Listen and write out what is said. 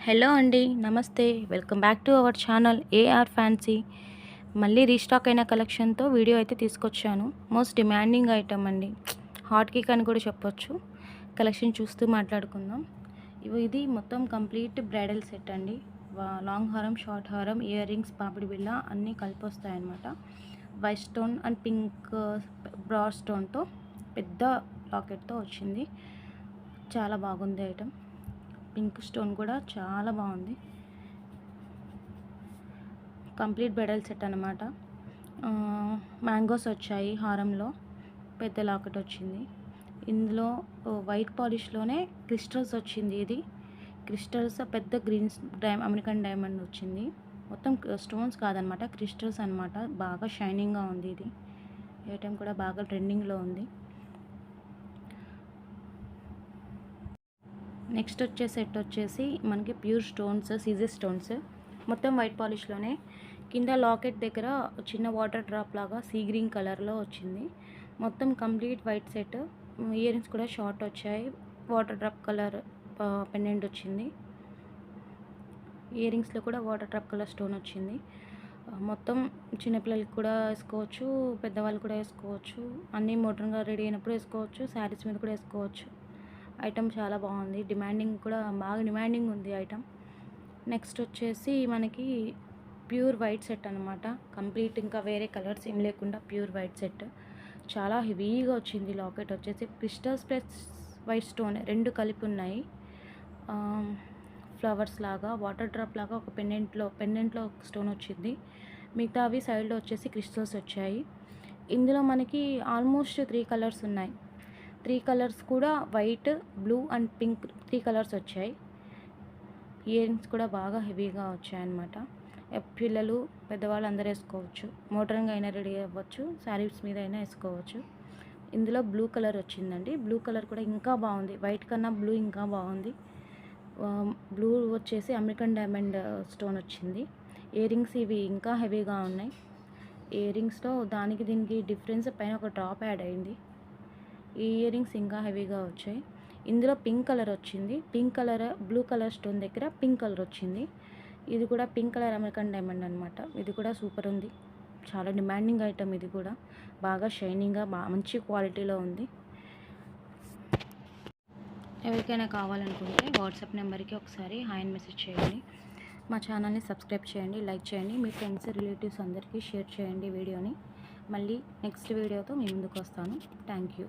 Hello అండి, నమస్తే. Welcome back to our channel AR fancy. మళ్ళీ రీస్టాక్ అయిన కలెక్షన్తో వీడియో అయితే తీసుకొచ్చాను. మోస్ట్ డిమాండింగ్ ఐటమ్ అండి, హాట్ కేక్ అని కూడా చెప్పొచ్చు. కలెక్షన్ చూస్తూ మాట్లాడుకుందాం. ఇది మొత్తం కంప్లీట్ బ్రైడల్ సెట్ అండి. లాంగ్ హారం, షార్ట్ హారం, ఇయర్ రింగ్స్, పాపిడి బిళ్ళ అన్నీ కలిపి వస్తాయన్నమాట. White stone and pink broad స్టోన్తో పెద్ద లాకెట్తో వచ్చింది. చాలా బాగుంది ఐటమ్. పింక్ స్టోన్ కూడా చాలా బాగుంది. కంప్లీట్ బ్రైడల్ సెట్ అనమాట. మ్యాంగోస్ వచ్చాయి హారంలో, పెద్ద లాకెట్ వచ్చింది. ఇందులో వైట్ పాలిష్లోనే క్రిస్టల్స్ వచ్చింది. ఇది క్రిస్టల్స్ పెద్ద గ్రీన్ అమెరికన్ డైమండ్ వచ్చింది. మొత్తం స్టోన్స్ కాదనమాట, క్రిస్టల్స్ అనమాట. బాగా షైనింగ్గా ఉంది. ఇది ఐటమ్ కూడా బాగా ట్రెండింగ్లో ఉంది. నెక్స్ట్ వచ్చే సెట్ వచ్చేసి మనకి ప్యూర్ స్టోన్స్, సీజర్ స్టోన్స్, మొత్తం వైట్ పాలిష్లోనే. కింద లాకెట్ దగ్గర చిన్న వాటర్ డ్రాప్ లాగా సీ గ్రీన్ కలర్లో వచ్చింది. మొత్తం complete white set. Ear rings కూడా షార్ట్ వచ్చాయి. వాటర్ డ్రాప్ కలర్ పెండెంట్ వచ్చింది. ఇయర్ రింగ్స్లో కూడా వాటర్ డ్రాప్ కలర్ స్టోన్ వచ్చింది. మొత్తం చిన్నపిల్లలకి కూడా వేసుకోవచ్చు, పెద్దవాళ్ళు కూడా వేసుకోవచ్చు. అన్నీ మోడర్న్గా రెడీ అయినప్పుడు వేసుకోవచ్చు, శారీస్ మీద కూడా వేసుకోవచ్చు. ఐటమ్ చాలా బాగుంది. డిమాండింగ్ కూడా బాగా డిమాండింగ్ ఉంది ఐటమ్. నెక్స్ట్ వచ్చేసి మనకి ప్యూర్ వైట్ సెట్ అనమాట. కంప్లీట్ ఇంకా వేరే కలర్స్ ఏం లేకుండా ప్యూర్ వైట్ సెట్. చాలా హెవీగా వచ్చింది. లాకెట్ వచ్చేసి క్రిస్టల్స్ ప్లస్ వైట్ స్టోన్ రెండు కలిపి ఉన్నాయి. ఫ్లవర్స్ లాగా, వాటర్ డ్రాప్ లాగా ఒక పెండెంట్లో ఒక స్టోన్ వచ్చింది. మిగతా అవి సైడ్లో వచ్చేసి క్రిస్టల్స్ వచ్చాయి. ఇందులో మనకి ఆల్మోస్ట్ 3 కలర్స్ ఉన్నాయి. 3 కలర్స్ కూడా white, blue and pink 3 colours వచ్చాయి. ఇయర్ రింగ్స్ కూడా బాగా హెవీగా వచ్చాయన్నమాట. పిల్లలు, పెద్దవాళ్ళు అందరూ వేసుకోవచ్చు. మోడర్న్గా అయినా రెడీ అవ్వచ్చు, శారీస్ మీద అయినా వేసుకోవచ్చు. ఇందులో బ్లూ కలర్ వచ్చిందండి. బ్లూ కలర్ కూడా ఇంకా బాగుంది. వైట్ కన్నా బ్లూ ఇంకా బాగుంది. బ్లూ వచ్చేసి అమెరికన్ డైమండ్ స్టోన్ వచ్చింది. ఇయర్ రింగ్స్ ఇవి ఇంకా హెవీగా ఉన్నాయి. ఇయర్ రింగ్స్లో దానికి దీనికి డిఫరెన్స్ పైన ఒక డ్రాప్ యాడ్ అయింది. ఈ ఇయర్ రింగ్స్ ఇంకా హెవీగా వచ్చాయి. ఇందులో పింక్ కలర్ వచ్చింది. Pink colour blue colour stone దగ్గర పింక్ కలర్ వచ్చింది. ఇది కూడా పింక్ కలర్ అమెరికన్ డైమండ్ అనమాట. ఇది కూడా సూపర్ ఉంది. చాలా డిమాండింగ్ ఐటమ్. ఇది కూడా బాగా షైనింగ్గా మంచి క్వాలిటీలో ఉంది. ఎవరికైనా కావాలనుకుంటే వాట్సాప్ నెంబర్కి ఒకసారి హాయ్ అని మెసేజ్ చేయండి. మా ఛానల్ని సబ్స్క్రైబ్ చేయండి, లైక్ చేయండి, మీ ఫ్రెండ్స్, రిలేటివ్స్ అందరికీ షేర్ చేయండి వీడియోని. మళ్ళీ నెక్స్ట్ వీడియోతో మీ ముందుకు వస్తాను. Thank you.